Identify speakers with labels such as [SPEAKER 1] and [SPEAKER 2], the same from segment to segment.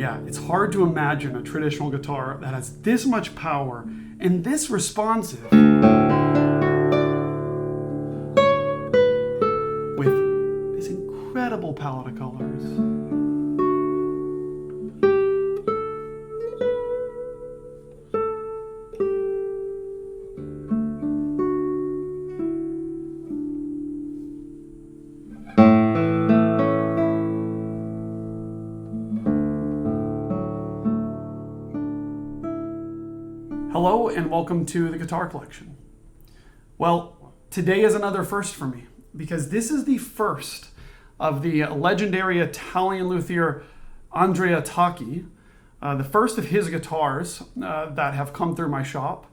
[SPEAKER 1] Yeah, it's hard to imagine a traditional guitar that has this much power and this responsive with this incredible palette of colors. Hello and welcome to the Guitar Collection. Well, today is another first for me because this is the first of the legendary Italian luthier Andrea Tacchi, the first of his guitars that have come through my shop,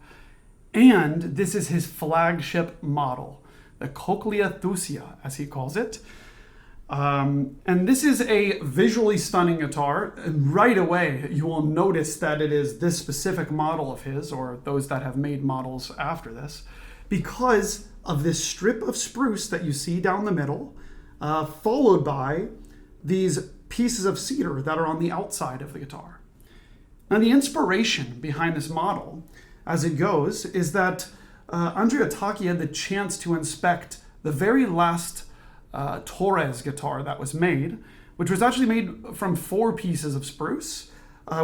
[SPEAKER 1] and this is his flagship model, the Coclea Thucea, as he calls it. And this is a visually stunning guitar, and right away you will notice that it is this specific model of his, or those that have made models after this, because of this strip of spruce that you see down the middle, followed by these pieces of cedar that are on the outside of the guitar. Now the inspiration behind this model, as it goes, is that Andrea Tacchi had the chance to inspect the very last Torres guitar that was made, which was actually made from 4 pieces of spruce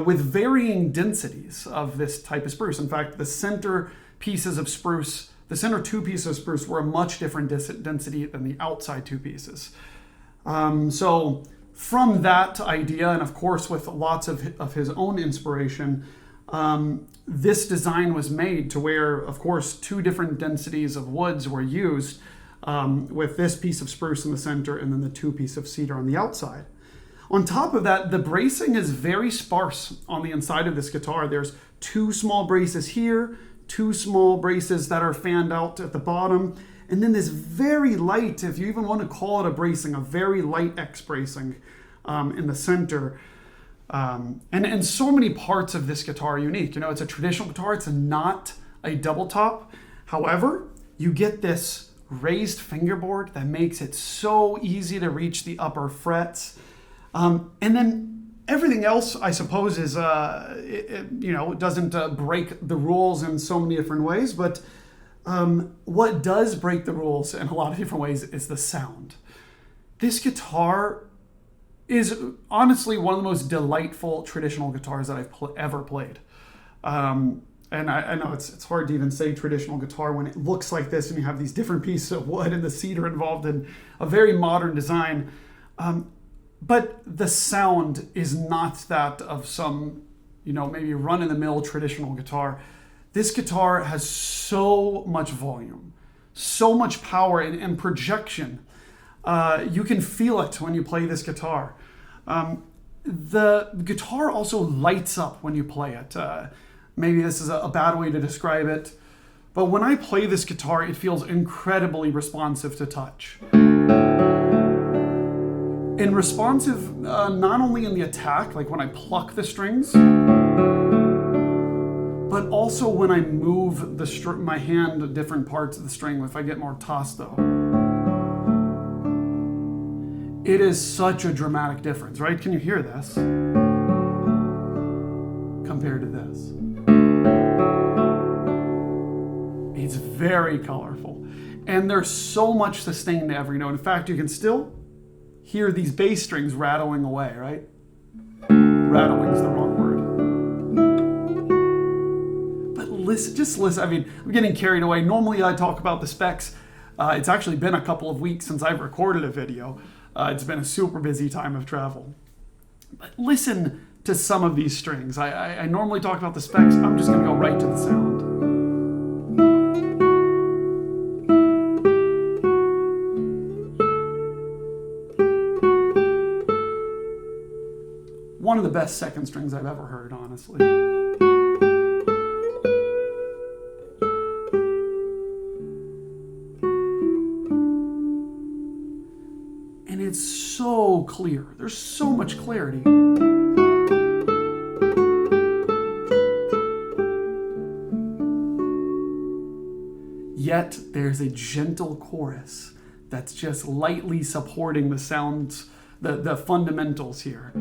[SPEAKER 1] with varying densities of this type of spruce. In fact, the center pieces of spruce, the center 2 pieces of spruce were a much different density than the outside 2 pieces. So from that idea, and of course with lots of his own inspiration, this design was made to where, of course, 2 different densities of woods were used, with this piece of spruce in the center and then the 2 pieces of cedar on the outside. On top of that, the bracing is very sparse on the inside of this guitar. There's 2 small braces here, 2 small braces that are fanned out at the bottom, and then this very light, if you even want to call it a bracing, a very light X bracing in the center. And so many parts of this guitar are unique. You know, it's a traditional guitar, it's not a double top. However, you get this raised fingerboard that makes it so easy to reach the upper frets. And then everything else, I suppose, is, it doesn't break the rules in so many different ways, but what does break the rules in a lot of different ways is the sound. This guitar is honestly one of the most delightful traditional guitars that I've ever played. And I know it's hard to even say traditional guitar when it looks like this and you have these different pieces of wood and the cedar involved in a very modern design. But the sound is not that of some, maybe run-of-the-mill traditional guitar. This guitar has so much volume, so much power and projection. You can feel it when you play this guitar. The guitar also lights up when you play it. Maybe this is a bad way to describe it, but when I play this guitar, it feels incredibly responsive to touch. And responsive not only in the attack, like when I pluck the strings, but also when I move my hand to different parts of the string, if I get more tasto. It is such a dramatic difference, right? Can you hear this compared to this? It's very colorful. And there's so much sustain to every note. In fact, you can still hear these bass strings rattling away, right? Rattling is the wrong word. But listen, just listen. I mean, I'm getting carried away. Normally I talk about the specs. It's actually been a couple of weeks since I've recorded a video. It's been a super busy time of travel. But listen to some of these strings. I normally talk about the specs. I'm just going to go right to the sound. One of the best second strings I've ever heard, honestly. And it's so clear. There's so much clarity. Yet there's a gentle chorus that's just lightly supporting the sounds, the fundamentals here.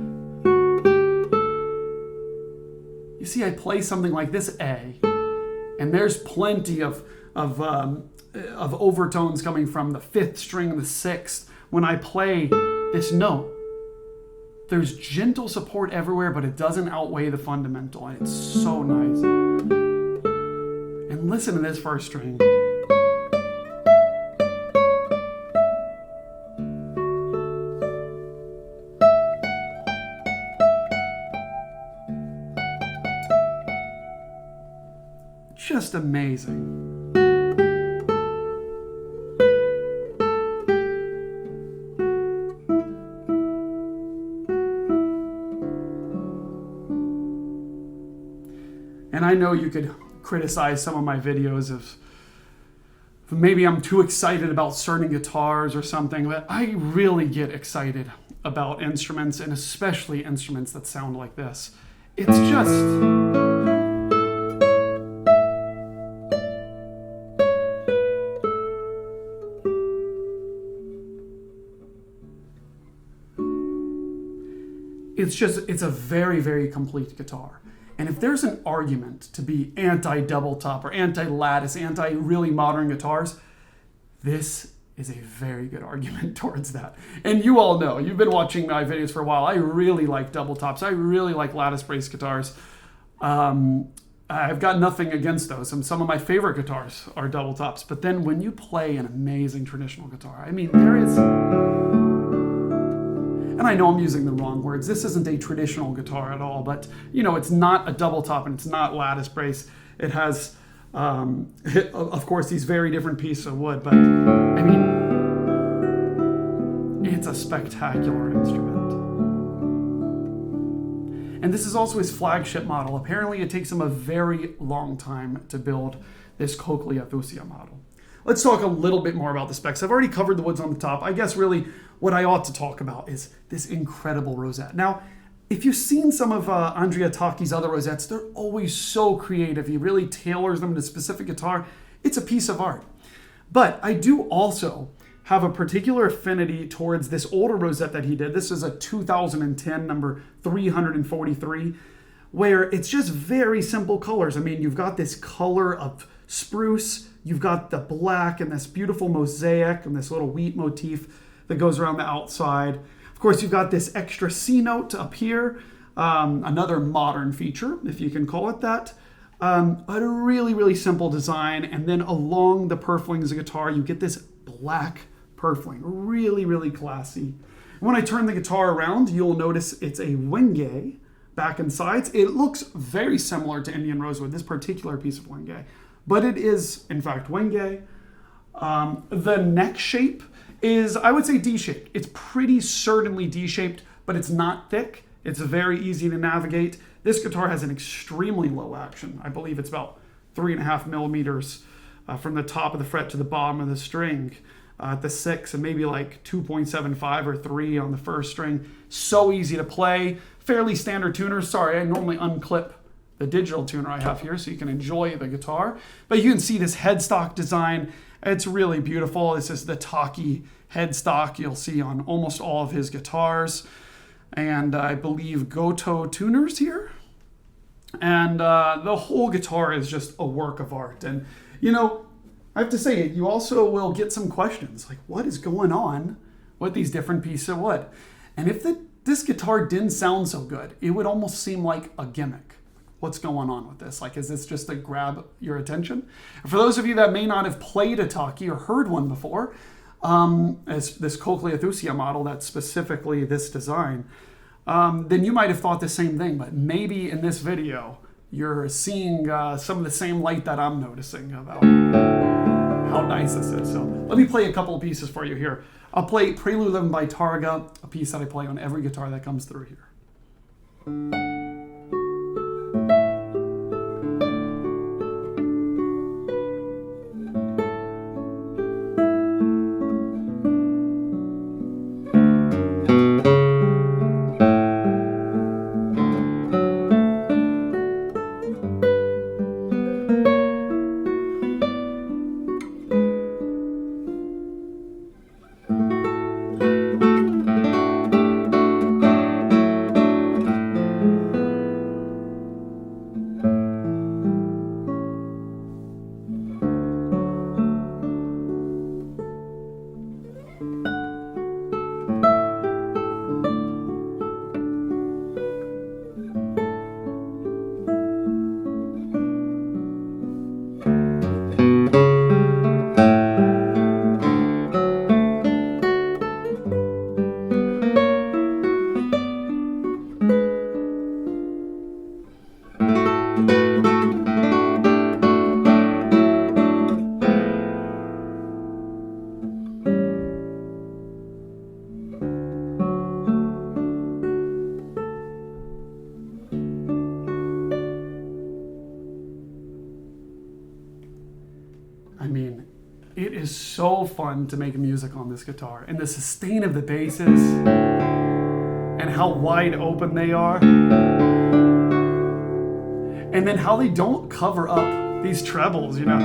[SPEAKER 1] You see, I play something like this A, and there's plenty of overtones coming from the 5th string and the 6th. When I play this note, there's gentle support everywhere, but it doesn't outweigh the fundamental, and it's so nice. And listen to this first string. Just amazing. And I know you could criticize some of my videos of maybe I'm too excited about certain guitars or something, but I really get excited about instruments, and especially instruments that sound like this. It's just... it's a very, very complete guitar. And if there's an argument to be anti-double top or anti-lattice, anti-really modern guitars, this is a very good argument towards that. And you all know, you've been watching my videos for a while, I really like double tops. I really like lattice brace guitars. I've got nothing against those. And some of my favorite guitars are double tops. But then when you play an amazing traditional guitar, I mean, there is... And I know I'm using the wrong words. This isn't a traditional guitar at all, but you know, it's not a double top and it's not lattice brace. It has, of course, these very different pieces of wood, but I mean, it's a spectacular instrument. And this is also his flagship model. Apparently it takes him a very long time to build this Coclea Thucea model. Let's talk a little bit more about the specs. I've already covered the woods on the top. I guess really what I ought to talk about is this incredible rosette. Now, if you've seen some of Andrea Tacchi's other rosettes, they're always so creative. He really tailors them to a specific guitar. It's a piece of art. But I do also have a particular affinity towards this older rosette that he did. This is a 2010, number 343, where it's just very simple colors. I mean, you've got this color of spruce, you've got the black and this beautiful mosaic and this little wheat motif that goes around the outside. Of course, you've got this extra C note up here, another modern feature, if you can call it that. But a really, really simple design. And then along the purflings of the guitar, you get this black purfling, really, really classy. When I turn the guitar around, you'll notice it's a wenge back and sides. It looks very similar to Indian rosewood, this particular piece of wenge, but it is, in fact, wenge. The neck shape is, I would say, D-shaped. It's pretty certainly D-shaped, but it's not thick. It's very easy to navigate. This guitar has an extremely low action. I believe it's about 3.5 millimeters from the top of the fret to the bottom of the string at the 6, and maybe like 2.75 or 3 on the first string. So easy to play. Fairly standard tuners. Sorry, I normally unclip the digital tuner I have here so you can enjoy the guitar. But you can see this headstock design. It's really beautiful. This is the Tacchi headstock you'll see on almost all of his guitars. And I believe Goto tuners here. And the whole guitar is just a work of art. And, you know, I have to say, you also will get some questions like, what is going on with these different pieces of wood? And if this guitar didn't sound so good, it would almost seem like a gimmick. What's going on with this? Like, is this just to grab your attention? For those of you that may not have played a Tacchi or heard one before, as this Coclea Thucea model, that's specifically this design, then you might have thought the same thing, but maybe in this video, you're seeing some of the same light that I'm noticing about how nice this is. So let me play a couple of pieces for you here. I'll play Prelude by Tárrega, a piece that I play on every guitar that comes through here. is so fun to make music on this guitar, and the sustain of the basses and how wide open they are, and then how they don't cover up these trebles, you know.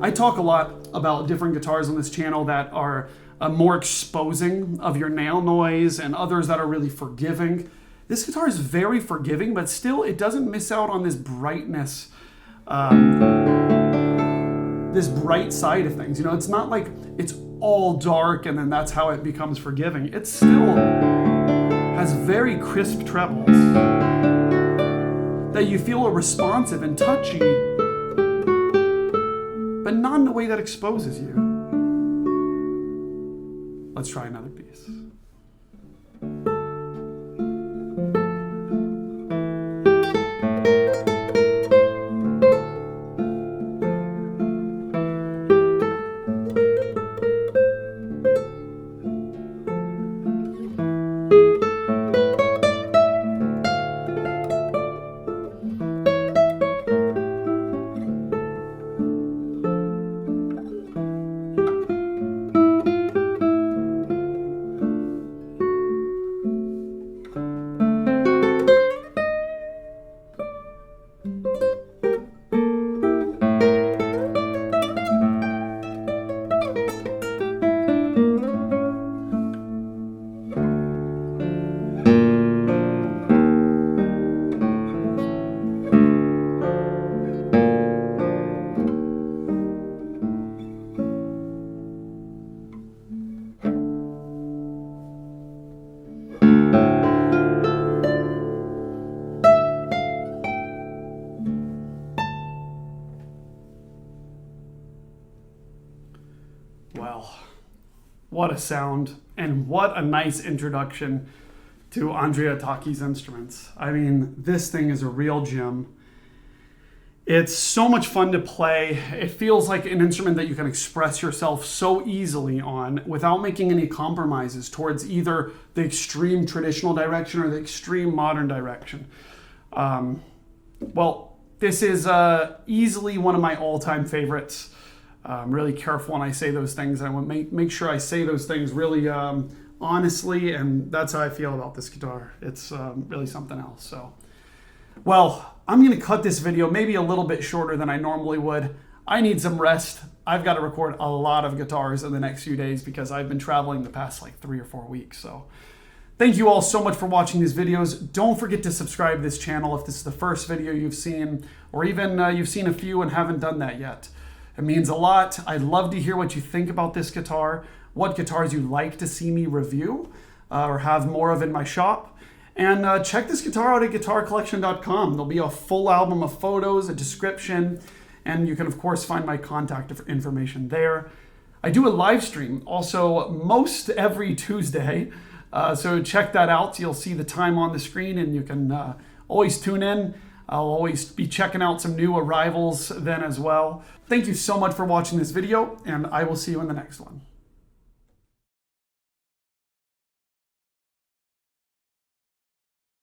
[SPEAKER 1] I talk a lot about different guitars on this channel that are more exposing of your nail noise and others that are really forgiving. This guitar is very forgiving, but still it doesn't miss out on this brightness, this bright side of things. You know, it's not like it's all dark and then that's how it becomes forgiving. It still has very crisp trebles that you feel are responsive and touchy, but not in a way that exposes you. Let's try another piece. Well, what a sound, and what a nice introduction to Andrea Tacchi's instruments. I mean, this thing is a real gem. It's so much fun to play. It feels like an instrument that you can express yourself so easily on without making any compromises towards either the extreme traditional direction or the extreme modern direction. Well, this is easily one of my all-time favorites. I'm really careful when I say those things. I want to make sure I say those things really honestly, and that's how I feel about this guitar. It's really something else. So, well, I'm going to cut this video maybe a little bit shorter than I normally would. I need some rest. I've got to record a lot of guitars in the next few days because I've been traveling the past like 3 or 4 weeks. So thank you all so much for watching these videos. Don't forget to subscribe to this channel if this is the first video you've seen, or even you've seen a few and haven't done that yet. It means a lot. I'd love to hear what you think about this guitar, what guitars you'd like to see me review or have more of in my shop. And check this guitar out at guitarcollection.com. There'll be a full album of photos, a description, and you can of course find my contact information there. I do a live stream also most every Tuesday, so check that out. You'll see the time on the screen and you can always tune in. I'll always be checking out some new arrivals then as well. Thank you so much for watching this video, and I will see you in the next one.